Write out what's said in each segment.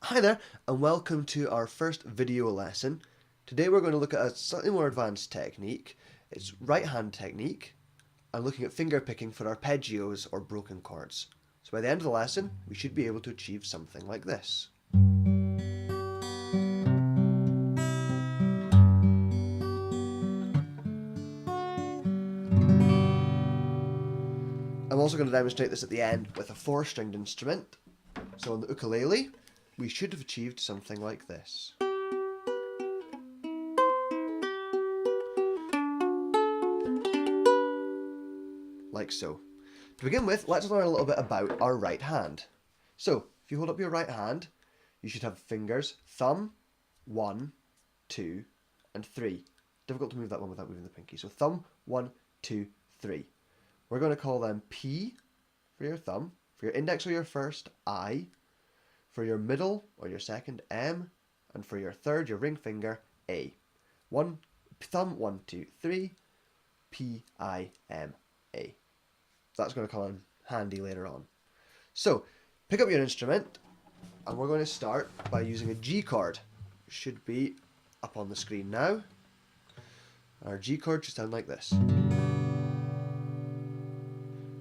Hi there, and welcome to our first video lesson. Today we're going to look at a slightly more advanced technique. It's right hand technique, and looking at finger picking for arpeggios or broken chords. So by the end of the lesson, we should be able to achieve something like this. I'm also going to demonstrate this at the end with a 4-stringed instrument. So on the ukulele, we should have achieved something like this. Like so. To begin with, let's learn a little bit about our right hand. So, if you hold up your right hand, you should have fingers thumb, 1, 2, and 3. Difficult to move that one without moving the pinky. So thumb, 1, 2, 3. We're going to call them P for your thumb, for your index or your first, I, for your middle or your second, M, and for your third, your ring finger, A. Thumb, 1, 2, 3, P, I, M, A. That's going to come in handy later on. So, pick up your instrument, and we're going to start by using a G chord. It should be up on the screen now. Our G chord should sound like this.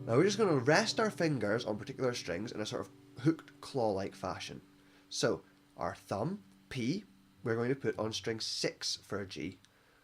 Now we're just going to rest our fingers on particular strings in a sort of hooked claw-like fashion. So, our thumb, P, we're going to put on string 6 for a G.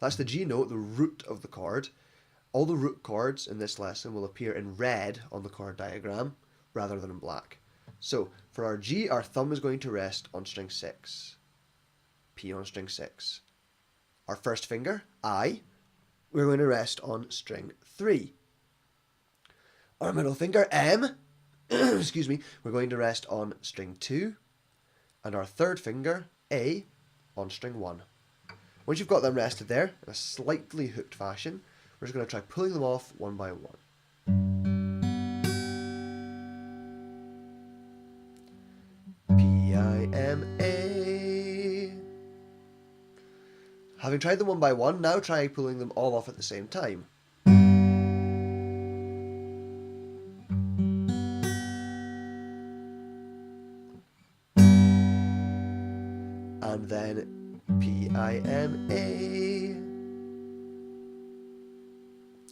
That's the G note, the root of the chord. All the root chords in this lesson will appear in red on the chord diagram rather than in black. So, for our G, our thumb is going to rest on string 6. P on string 6. Our first finger, I, we're going to rest on string 3. Our middle finger, M, excuse me, we're going to rest on string 2. And our third finger, A, on string 1. Once you've got them rested there, in a slightly hooked fashion, we're just going to try pulling them off one by one. P, I, M, A. Having tried them one by one, now try pulling them all off at the same time. And then P, I, M, A.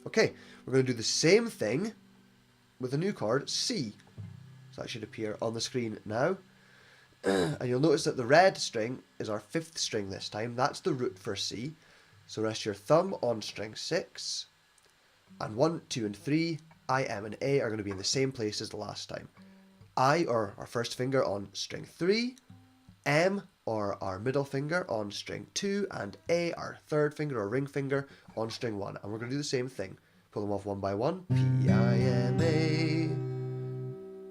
Okay, we're going to do the same thing with a new chord, C. So that should appear on the screen now. And you'll notice that the red string is our 5th string this time. That's the root for C. So rest your thumb on string 6. And 1, 2, and 3, I, M, and A are going to be in the same place as the last time. I, or our first finger, on string 3. M, or our middle finger, on string 2, and A, our third finger or ring finger, on string 1. And we're going to do the same thing. Pull them off one by one. P, I, M, A,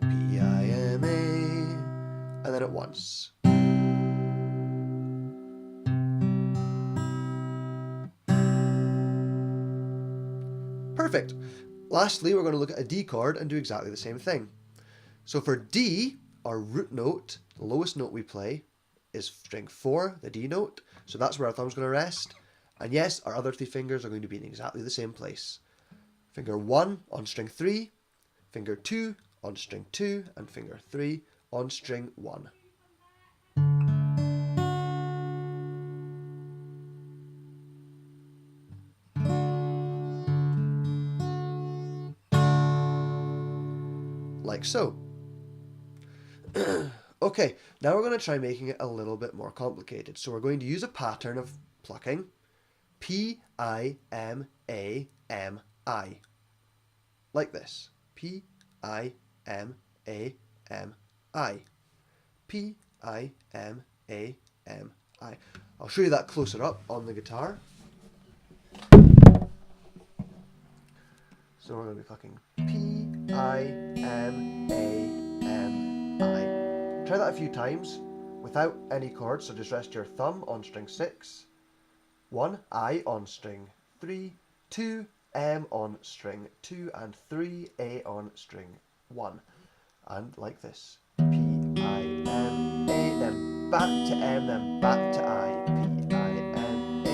P, I, M, A, and then at once. Perfect. Lastly, we're going to look at a D chord and do exactly the same thing. So for D, our root note, the lowest note we play, is string 4, the D note. So that's where our thumb's going to rest. And yes, our other 3 fingers are going to be in exactly the same place. Finger 1 on string 3, finger 2 on string 2, and finger 3 on string 1. Like so. Okay, now we're going to try making it a little bit more complicated. So we're going to use a pattern of plucking. P, I, M, A, M, I. Like this. P, I, M, A, M, I. P, I, M, A, M, I. I'll show you that closer up on the guitar. So we're going to be plucking P, I, M, A, M, I. Try that a few times without any chords, so just rest your thumb on string 6, 1, I on string 3, 2, M on string 2, and 3, A on string 1. And like this. P, I, M, A, then back to M, then back to I. P, I, M, A,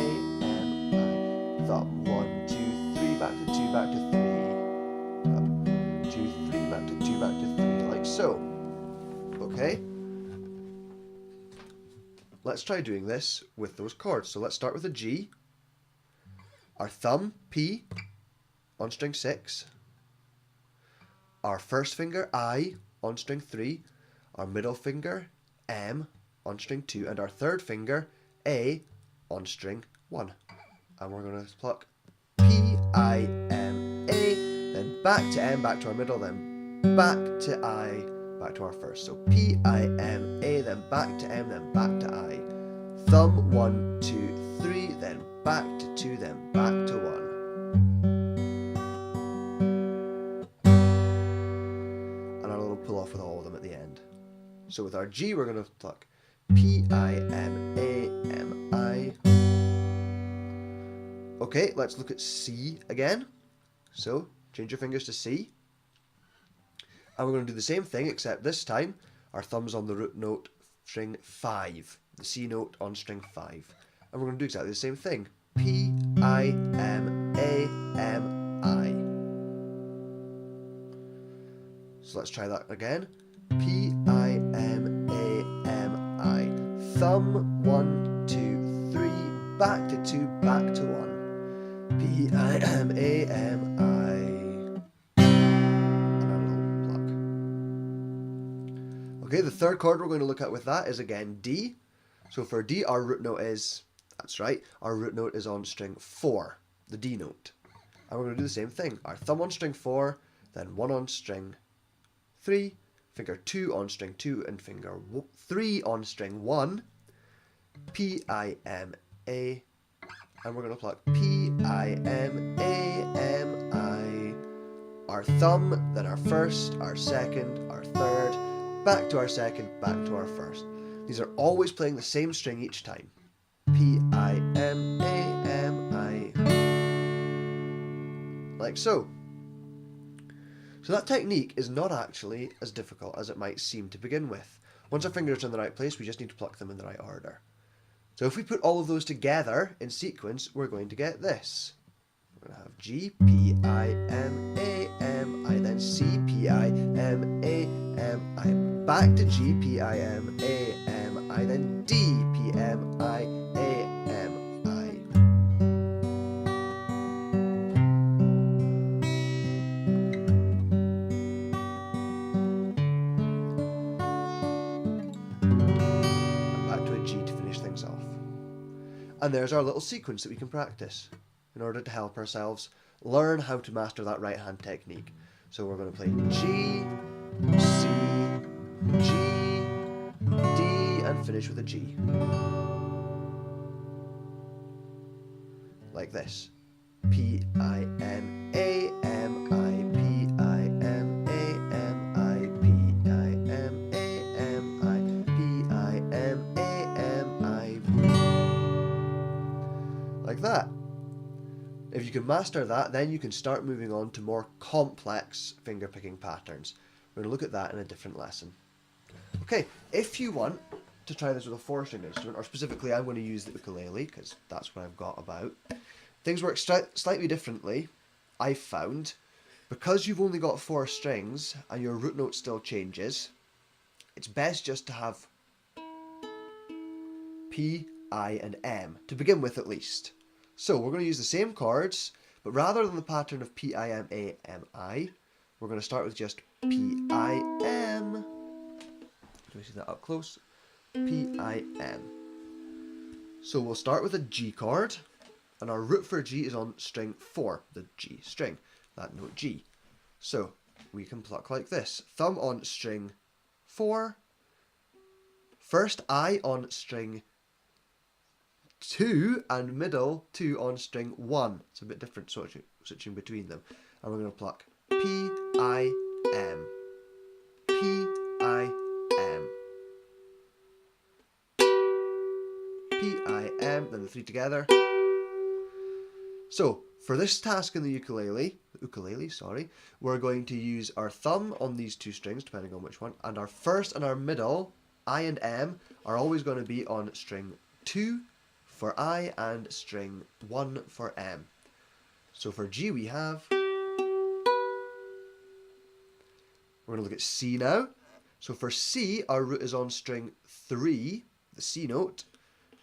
M, I. Thumb, 1, 2, 3, back to 2, back to 3. Thumb, 2, 3, back to 2, back to 3, like so. Okay? let's try doing this with those chords. So let's start with a G, our thumb, P, on string 6, our first finger, I, on string 3, our middle finger, M, on string 2, and our third finger, A, on string 1. And we're going to pluck P, I, M, A, then back to M, back to our middle, then back to I, back to our first. So P, I, M, A, then back to M, then back to I. Thumb, 1, 2, 3, then back to 2, then back to 1. And our little pull off with all of them at the end. So with our G, we're going to pluck P, I, M, A, M, I. Okay, let's look at C again. So change your fingers to C. And we're going to do the same thing, except this time our thumb's on the root note string 5, the C note on string 5. And we're going to do exactly the same thing. P, I, M, A, M, I. So let's try that again. P, I, M, A, M, I. Thumb, 1, 2, 3, back to 2, back to 1. P, I, M, A, M, I. And a little pluck. Okay, the third chord we're going to look at with that is again D. So for D, our root note is, that's right, our root note is on string 4, the D note. And we're going to do the same thing. Our thumb on string 4, then 1 on string 3, finger 2 on string 2, and finger 3 on string 1. P, I, M, A. And we're going to pluck P, I, M, A, M, I. Our thumb, then our first, our second, our third, back to our second, back to our first. These are always playing the same string each time. P, I, M, A, M, I. Like so. So that technique is not actually as difficult as it might seem to begin with. Once our fingers are in the right place, we just need to pluck them in the right order. So if we put all of those together in sequence, we're going to get this. We're going to have G, P, I, M, A, M, I, then C, P, I, M, A, M, I, back to G, P, I, M, A, M, I, then D, P, M, I, A, M, I. And back to a G to finish things off. And there's our little sequence that we can practice in order to help ourselves learn how to master that right hand technique. So we're going to play G, C, G, D, and finish with a G. Like this. P, I, M, A, M, I, P, I, M, A, M, I, P, I, M, A, M, I, P, I, M, A, M, I. Like that. If you can master that, then you can start moving on to more complex finger picking patterns. We're going to look at that in a different lesson. Okay, if you want to try this with a 4-string instrument, or specifically I'm going to use the ukulele because that's what I've got about, things work slightly differently, I've found. Because you've only got 4 strings and your root note still changes, it's best just to have P, I, and M, to begin with at least. So we're going to use the same chords, but rather than the pattern of P, I, M, A, M, I, we're going to start with just P, I, M. Do we see that up close? P, I, M. So we'll start with a G chord, and our root for G is on string 4, the G string, that note G. So we can pluck like this. Thumb on string 4, first I on string 2, and middle 2 on string 1. It's a bit different switching between them. And we're going to pluck P, I, M. P, I, M. P, I, M, then the 3 together. So, for this task in the ukulele, we're going to use our thumb on these 2 strings, depending on which one, and our first and our middle, I and M, are always going to be on string 2 for I and string 1 for M. So for G we have, we're going to look at C now. So for C, our root is on string 3, the C note,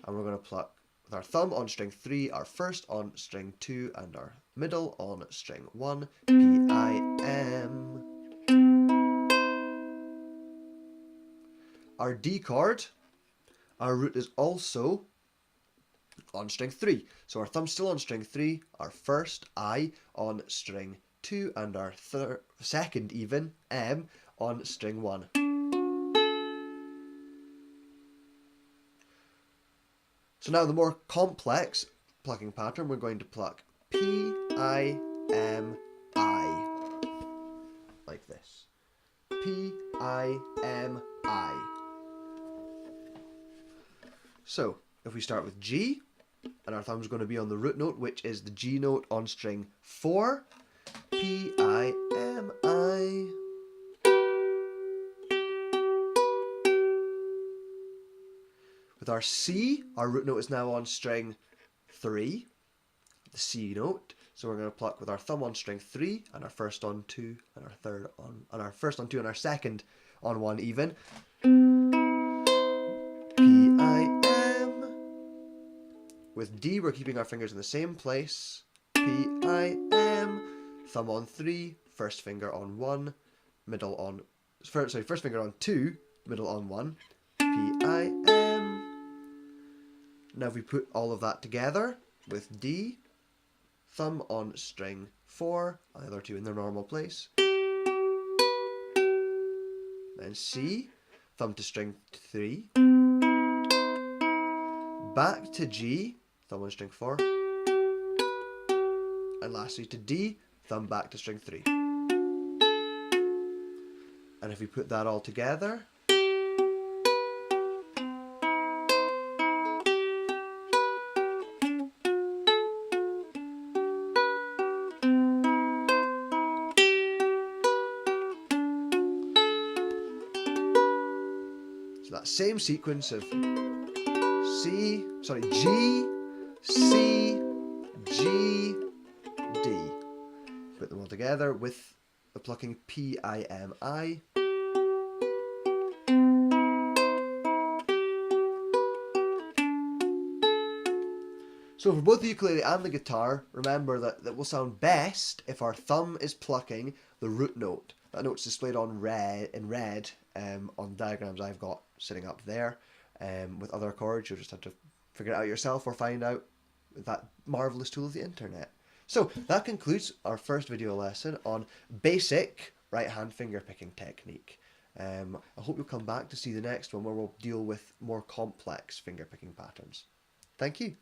And we're going to pluck with our thumb on string 3, our first on string 2, and our middle on string 1, P, I, M. Our D chord, our root is also on string 3. So our thumb's still on string 3, our first I on string 2, and our second even, M, on string 1. So now the more complex plucking pattern, we're going to pluck P, I, M, I. Like this. P, I, M, I. So if we start with G, and our thumb's going to be on the root note, which is the G note on string 4, P, I, M, I. With our C, our root note is now on string 3, the C note. So we're going to pluck with our thumb on string 3, and our first on 2, and our third on, and our first on 2, and our second on 1 even. P, I, M. With D, we're keeping our fingers in the same place. P, I, M. Thumb on 3, first finger on 1, middle on, first finger on 2, middle on 1. P, I, M. Now if we put all of that together with D, thumb on string 4, the other 2 in their normal place. Then C, thumb to string 3. Back to G, thumb on string 4. And lastly to D, thumb back to string 3. And if we put that all together, so that same sequence of G, C, G, D. Put them all together with the plucking P, I, M, I. So for both the ukulele and the guitar, remember that will sound best if our thumb is plucking the root note. That note's displayed on in red on diagrams I've got sitting up there. With other chords, you'll just have to figure it out yourself or find out with that marvellous tool of the internet. So that concludes our first video lesson on basic right-hand finger picking technique. I hope you'll come back to see the next one where we'll deal with more complex finger picking patterns. Thank you.